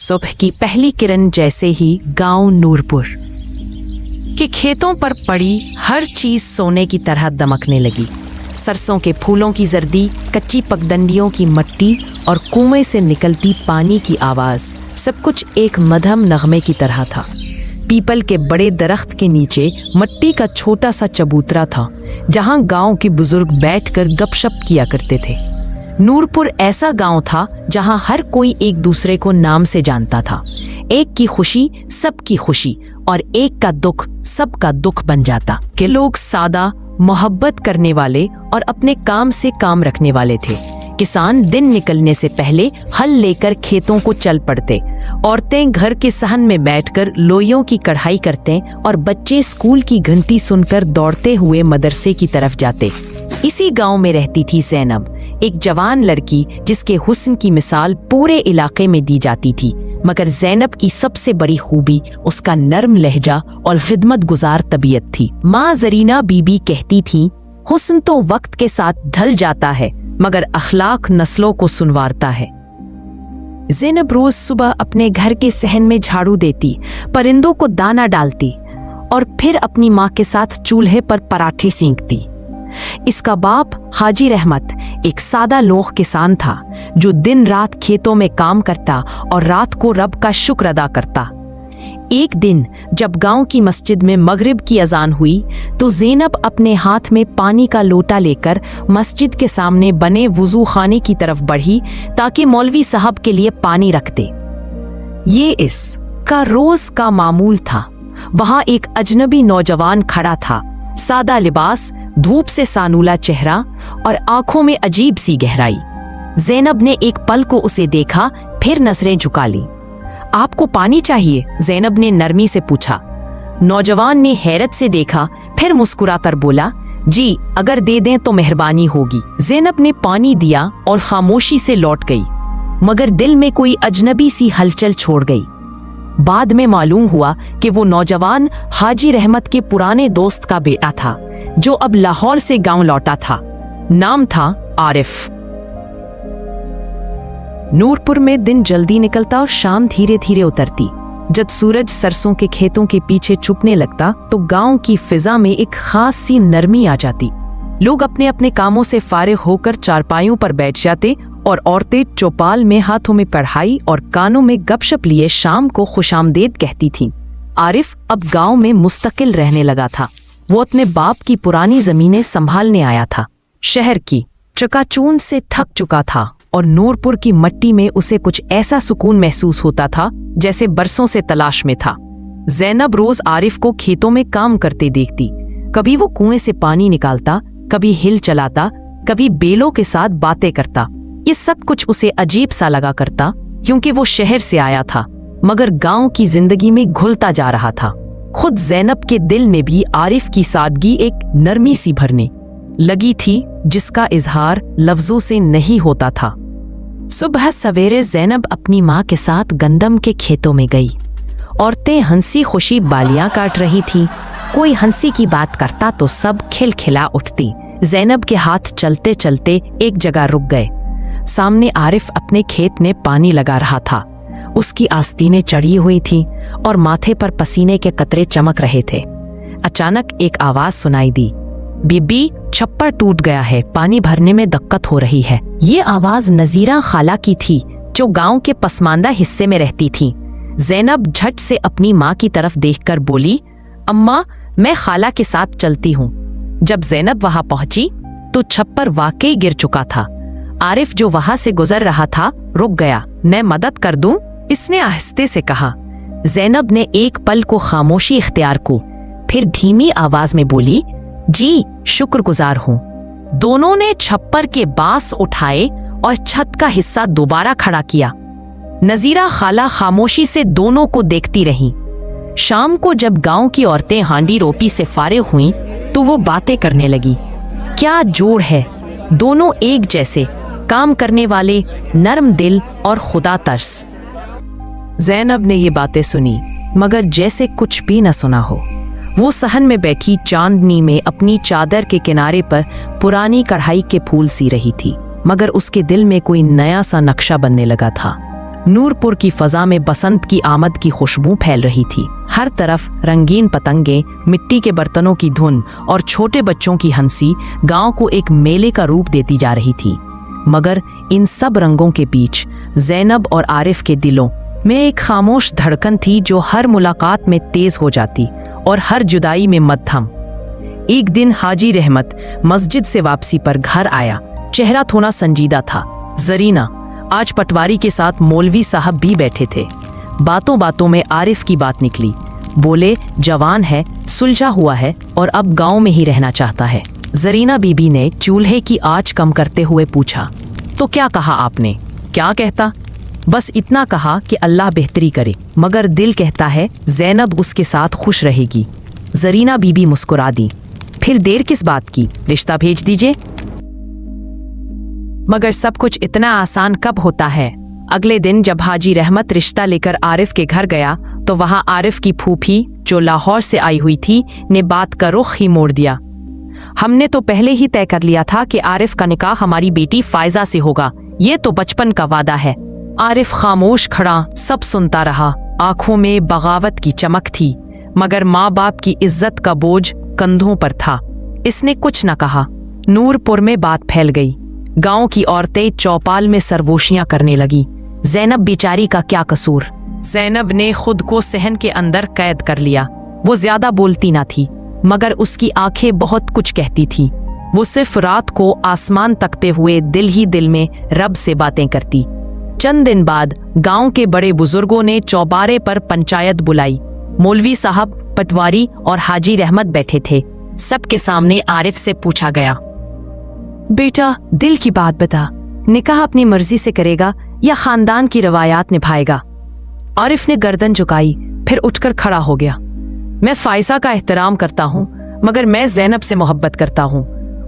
सुबह की पहली किरण जैसे ही गांव नूरपुर के खेतों पर पड़ी हर चीज सोने की तरह दमकने लगी। सरसों के फूलों की जर्दी, कच्ची पगडंडियों की मट्टी और कुएं से निकलती पानी की आवाज, सब कुछ एक मधुर नगमे की तरह था। पीपल के बड़े दरख्त के नीचे मट्टी का छोटा सा चबूतरा था, जहां गांव के बुजुर्ग बैठकर गपशप किया करते थे। नूरपुर ऐसा गांव था जहां हर कोई एक दूसरे को नाम से जानता था। एक की खुशी सबकी खुशी और एक का दुख सबका दुख बन जाता। कि लोग सादा, मोहब्बत करने वाले और अपने काम से काम रखने वाले थे। किसान दिन निकलने से पहले हल लेकर खेतों को चल पड़ते। औरतें घर के सहन में बैठकर लोइयों की कढ़ाई करते और बच्चे स्कूल की घंटी सुनकर दौड़ते हुए मदरसे की तरफ जाते। इसी गांव में रहती थी ज़ैनब, एक जवान लड़की जिसके हुस्न की मिसाल पूरे इलाके में दी जाती थी। मगर ज़ैनब की सबसे बड़ी खूबी उसका नर्म लहजा और खिदमत गुजार तबीयत थी। माँ ज़रीना बीबी कहती थी, हुस्न तो वक्त के साथ ढल जाता है, मगर अखलाक नस्लों को सुनवारता है। ज़ैनब रोज सुबह अपने घर के सहन में झाड़ू देती, परिंदों को दाना डालती और फिर अपनी माँ के साथ चूल्हे पर पराठे सेंकती। इसका बाप हाजी रहमत एक सादा लोह किसान था, जो दिन रात खेतों में काम करता और रात को रब का शुक्र अदा करता। एक दिन जब गांव की मस्जिद में मगरिब की अजान हुई, तो ज़ैनब अपने हाथ में पानी का लोटा लेकर मस्जिद के सामने बने वुजू खाने की तरफ बढ़ी, ताकि मौलवी साहब के लिए पानी रख दे। ये इसका रोज का मामूल था। वहां एक अजनबी नौजवान खड़ा था, सादा लिबास, धूप से सानूला चेहरा और आंखों में अजीब सी गहराई। ज़ैनब ने एक पल को उसे देखा, फिर नजरें झुका ली। आपको पानी चाहिए? ज़ैनब ने नरमी से पूछा। नौजवान ने हैरत से देखा, फिर मुस्कुराकर बोला, जी, अगर दे दें तो मेहरबानी होगी। ज़ैनब ने पानी दिया और खामोशी से लौट गई, मगर दिल में कोई अजनबी सी हलचल छोड़ गई। बाद में मालूम हुआ कि वो नौजवान हाजी रहमत के पुराने दोस्त का बेटा था, जो अब लाहौर से गांव लौटा था। नाम था आरिफ। नूरपुर में दिन जल्दी निकलता और शाम धीरे धीरे उतरती। जब सूरज सरसों के खेतों के पीछे छुपने लगता, तो गांव की फिजा में एक खास सी नरमी आ जाती। लोग अपने अपने कामों से फारिग होकर चारपाइयों पर बैठ जाते और औरतें चौपाल में हाथों में पढ़ाई और कानों में गपशप लिए शाम को खुशामदेद कहती थीं। आरिफ अब गांव में मुस्तकिल रहने लगा था। वो अपने बाप की पुरानी जमीनें संभालने आया था। शहर की चकाचौंध से थक चुका था और नूरपुर की मट्टी में उसे कुछ ऐसा सुकून महसूस होता था जैसे बरसों से तलाश में था। ज़ैनब रोज आरिफ को खेतों में काम करते देखती। कभी वो कुएं से पानी निकालता, कभी हिल चलाता, कभी बेलों के साथ बातें करता। ये सब कुछ उसे अजीब सा लगा करता, क्योंकि वो शहर से आया था, मगर गांव की जिंदगी में घुलता जा रहा था। खुद ज़ैनब के दिल में भी आरिफ की सादगी एक नरमी सी भरने लगी थी, जिसका इजहार लफ्जों से नहीं होता था। सुबह सवेरे ज़ैनब अपनी माँ के साथ गंदम के खेतों में गई। औरतें हंसी खुशी बालियां काट रही थीं। कोई हंसी की बात करता तो सब खिलखिला उठती। ज़ैनब के हाथ चलते चलते एक जगह रुक गए। सामने आरिफ अपने खेत में पानी लगा रहा था। उसकी आस्तीनें चढ़ी हुई थीं और माथे पर पसीने के कतरे चमक रहे थे। अचानक एक आवाज सुनाई दी, बीबी, छप्पर टूट गया है, पानी भरने में दिक्कत हो रही है। ये आवाज नजीरा खाला की थी, जो गांव के पसमानदा हिस्से में रहती थी। ज़ैनब झट से अपनी माँ की तरफ देखकर बोली, अम्मा, मैं खाला के साथ चलती हूँ। जब ज़ैनब वहां पहुंची तो छप्पर वाकई गिर चुका था। आरिफ जो वहां से गुजर रहा था रुक गया। मैं मदद कर दूं? इसने आहिस्ते से कहा। ज़ैनब ने एक पल को खामोशी इख्तियार को, फिर धीमी आवाज में बोली, जी, शुक्रगुजार हूँ। दोनों ने छप्पर के बांस उठाए और छत का हिस्सा दोबारा खड़ा किया। नजीरा खाला खामोशी से दोनों को देखती रहीं। शाम को जब गांव की औरतें हांडी रोटी से फारिग हुईं, तो वो बातें करने लगी। क्या जोड़ है, दोनों एक जैसे, काम करने वाले, नरम दिल और खुदा तरस। ज़ैनब ने ये बातें सुनी, मगर जैसे कुछ भी न सुना हो। वो सहन में बैठी चांदनी में अपनी चादर के किनारे पर पुरानी कढ़ाई के फूल सी रही थी, मगर उसके दिल में कोई नया सा नक्शा बनने लगा था। नूरपुर की फजा में बसंत की आमद की खुशबू फैल रही थी। हर तरफ रंगीन पतंगे, मिट्टी के बर्तनों की धुन और छोटे बच्चों की हंसी गांव को एक मेले का रूप देती जा रही थी। मगर इन सब रंगों के बीच ज़ैनब और आरिफ के दिलों में एक खामोश धड़कन थी जो हर मुलाकात में तेज हो जाती और हर जुदाई में मद्धम। एक दिन हाजी रहमत मस्जिद से वापसी पर घर आया। चेहरा थोड़ा संजीदा था। जरीना, आज पटवारी के साथ मौलवी साहब भी बैठे थे। बातों बातों में आरिफ की बात निकली। बोले, जवान है, सुलझा हुआ है और अब गांव में ही रहना चाहता है। जरीना बीबी ने चूल्हे की आंच कम करते हुए पूछा, तो क्या कहा आपने? क्या कहता? बस इतना कहा कि अल्लाह बेहतरी करे, मगर दिल कहता है ज़ैनब उसके साथ खुश रहेगी। जरीना बीबी मुस्कुरा दी। फिर देर किस बात की, रिश्ता भेज दीजिए। मगर सब कुछ इतना आसान कब होता है? अगले दिन जब हाजी रहमत रिश्ता लेकर आरिफ के घर गया तो वहां आरिफ की फूफी जो लाहौर से आई हुई थी ने बात का रुख ही मोड़ दिया। हमने तो पहले ही तय कर लिया था कि आरिफ का निकाह हमारी बेटी फायजा से होगा, ये तो बचपन का वादा है। आरिफ खामोश खड़ा सब सुनता रहा। आंखों में बगावत की चमक थी, मगर माँ बाप की इज्जत का बोझ कंधों पर था। इसने कुछ न कहा। नूरपुर में बात फैल गई। गांव की औरतें चौपाल में सरगोशियां करने लगी। ज़ैनब बेचारी का क्या कसूर? ज़ैनब ने खुद को सहन के अंदर कैद कर लिया। वो ज्यादा बोलती ना थी, मगर उसकी आंखें बहुत कुछ कहती थी। वो सिर्फ रात को आसमान तकते हुए दिल ही दिल में रब से बातें करती। चंद दिन बाद गांव के बड़े बुजुर्गों ने चौबारे पर पंचायत बुलाई। मौलवी साहब, पटवारी और हाजी रहमत बैठे थे। सबके सामने आरिफ से पूछा गया, बेटा दिल की बात बता, निकाह अपनी मर्जी से करेगा या खानदान की रवायात निभाएगा? आरिफ ने गर्दन झुकाई, फिर उठकर खड़ा हो गया। मैं फायजा का एहतराम करता हूँ, मगर मैं ज़ैनब से मोहब्बत करता हूँ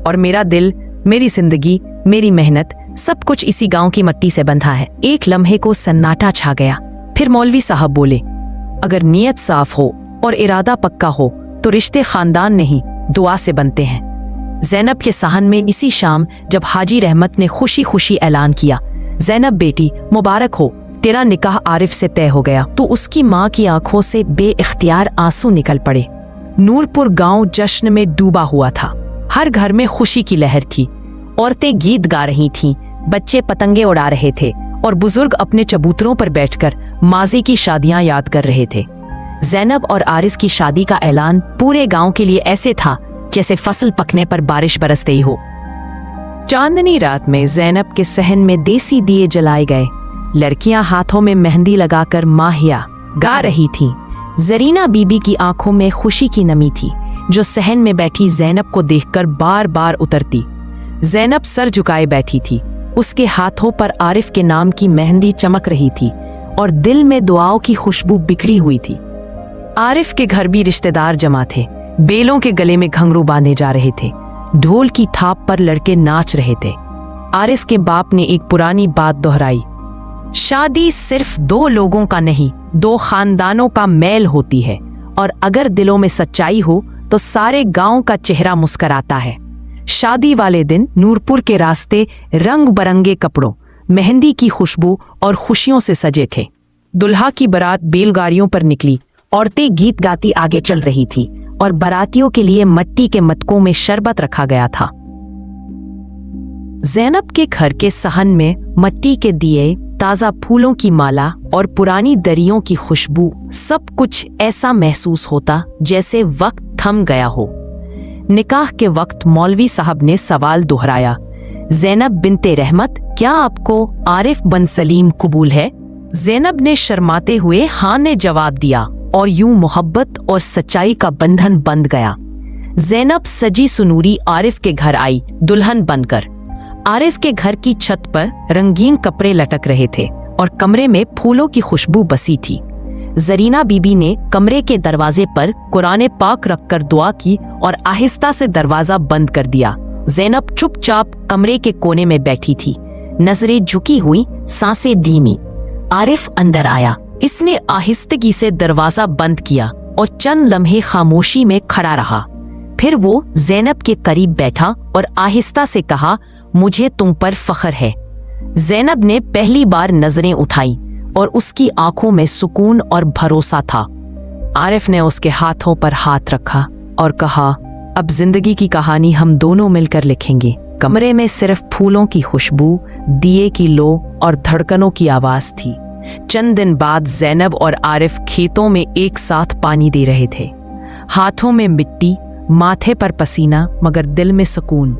और मेरा दिल, मेरी जिंदगी, मेरी मेहनत सब कुछ इसी गांव की मिट्टी से बंधा है। एक लम्हे को सन्नाटा छा गया। फिर मौलवी साहब बोले, अगर नीयत साफ हो और इरादा पक्का हो तो रिश्ते खानदान नहीं दुआ से बनते हैं। ज़ैनब के सहन में इसी शाम जब हाजी रहमत ने खुशी खुशी ऐलान किया, ज़ैनब बेटी मुबारक हो, तेरा निकाह आरिफ से तय हो गया, तो उसकी माँ की आंखों से बेइख्तियार आंसू निकल पड़े। नूरपुर गांव जश्न में डूबा हुआ था। हर घर में खुशी की लहर थी। औरतें गीत गा रही थीं, बच्चे पतंगे उड़ा रहे थे और बुजुर्ग अपने चबूतरों पर बैठकर माजी की शादियां याद कर रहे थे। ज़ैनब और आरिफ की शादी का ऐलान पूरे गांव के लिए ऐसे था जैसे फसल पकने पर बारिश बरस गई हो। चांदनी रात में ज़ैनब के सहन में देसी दिए जलाए गए। लड़कियां हाथों में मेहंदी लगाकर माहिया गा रही थीं। जरीना बीबी की आंखों में खुशी की नमी थी, जो सहन में बैठी ज़ैनब को देखकर बार बार उतरती। ज़ैनब सर झुकाए बैठी थी। उसके हाथों पर आरिफ के नाम की मेहंदी चमक रही थी और दिल में दुआओं की खुशबू बिखरी हुई थी। आरिफ के घर भी रिश्तेदार जमा थे। बेलों के गले में घंघरू बांधे जा रहे थे। ढोल की थाप पर लड़के नाच रहे थे। आरिफ के बाप ने एक पुरानी बात दोहराई, शादी सिर्फ दो लोगों का नहीं, दो खानदानों का मेल होती है, और अगर दिलों में सच्चाई हो तो सारे गांव का चेहरा मुस्कुराता है। शादी वाले दिन नूरपुर के रास्ते रंग बरंगे कपड़ों, मेहंदी की खुशबू और खुशियों से सजे थे। दुल्हा की बारात बैलगाड़ियों पर निकली। औरतें गीत गाती आगे चल रही थी और बारातियों के लिए मिट्टी के मटकों में शरबत रखा गया था। ज़ैनब के घर के सहन में मिट्टी के दिए, ताजा फूलों की माला और पुरानी दरियों की खुशबू, सब कुछ ऐसा महसूस होता जैसे वक्त थम गया हो। निकाह के वक्त मौलवी साहब ने सवाल दोहराया, ज़ैनब बिनते रहमत, क्या आपको आरिफ बन सलीम कबूल है? ज़ैनब ने शर्माते हुए हाँ ने जवाब दिया और यूं मोहब्बत और सच्चाई का बंधन बंध गया। ज़ैनब सजी सुनूरी आरिफ के घर आई दुल्हन बनकर। आरिफ के घर की छत पर रंगीन कपड़े लटक रहे थे और कमरे में फूलों की खुशबू बसी थी। जरीना बीबी ने कमरे के दरवाजे पर कुरान पाक रखकर दुआ की और आहिस्ता से दरवाजा बंद कर दिया। ज़ैनब चुपचाप कमरे के कोने में बैठी थी, नजरें झुकी हुई, सांसें धीमी। आरिफ अंदर आया। इसने आहिस्तगी से दरवाजा बंद किया और चंद लम्हे खामोशी में खड़ा रहा। फिर वो ज़ैनब के करीब बैठा और आहिस्ता से कहा, मुझे तुम पर फख्र है। ज़ैनब ने पहली बार नजरें उठाई। और उसकी आंखों में सुकून और भरोसा था। आरिफ ने उसके हाथों पर हाथ रखा और कहा, अब जिंदगी की कहानी हम दोनों मिलकर लिखेंगे। कमरे में सिर्फ फूलों की खुशबू, दिए की लो और धड़कनों की आवाज थी। चंद दिन बाद ज़ैनब और आरिफ खेतों में एक साथ पानी दे रहे थे। हाथों में मिट्टी, माथे पर पसीना, मगर दिल में सुकून।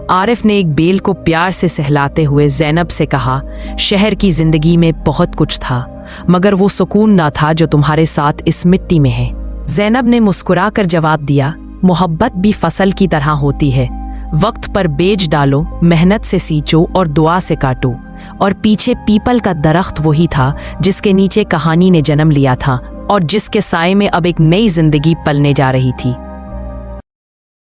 आरिफ ने एक बेल को प्यार से सहलाते हुए ज़ैनब से कहा, शहर की जिंदगी में बहुत कुछ था, मगर वो सुकून ना था जो तुम्हारे साथ इस मिट्टी में है। ज़ैनब ने मुस्कुराकर जवाब दिया, मोहब्बत भी फसल की तरह होती है। वक्त पर बीज डालो, मेहनत से सींचो और दुआ से काटो। और पीछे पीपल का दरख्त वही था जिसके नीचे कहानी ने जन्म लिया था और जिसके साए में अब एक नई जिंदगी पलने जा रही थी।